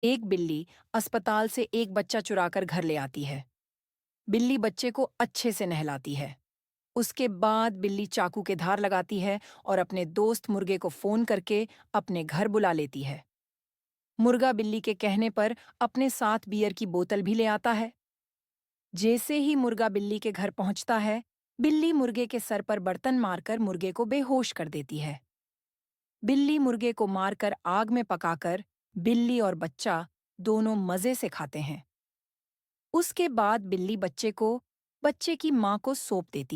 एक बिल्ली अस्पताल से एक बच्चा चुराकर घर ले आती है। बिल्ली बच्चे को अच्छे से नहलाती है। उसके बाद बिल्ली चाकू के धार लगाती है और अपने दोस्त मुर्गे को फोन करके अपने घर बुला लेती है। मुर्गा बिल्ली के कहने पर अपने साथ बियर की बोतल भी ले आता है। जैसे ही मुर्गा बिल्ली के घर पहुंचता है, बिल्ली मुर्गे के सर पर बर्तन मारकर मुर्गे को बेहोश कर देती है। बिल्ली मुर्गे को मारकर आग में पकाकर बिल्ली और बच्चा दोनों मजे से खाते हैं। उसके बाद बिल्ली बच्चे की माँ को सौंप देती है।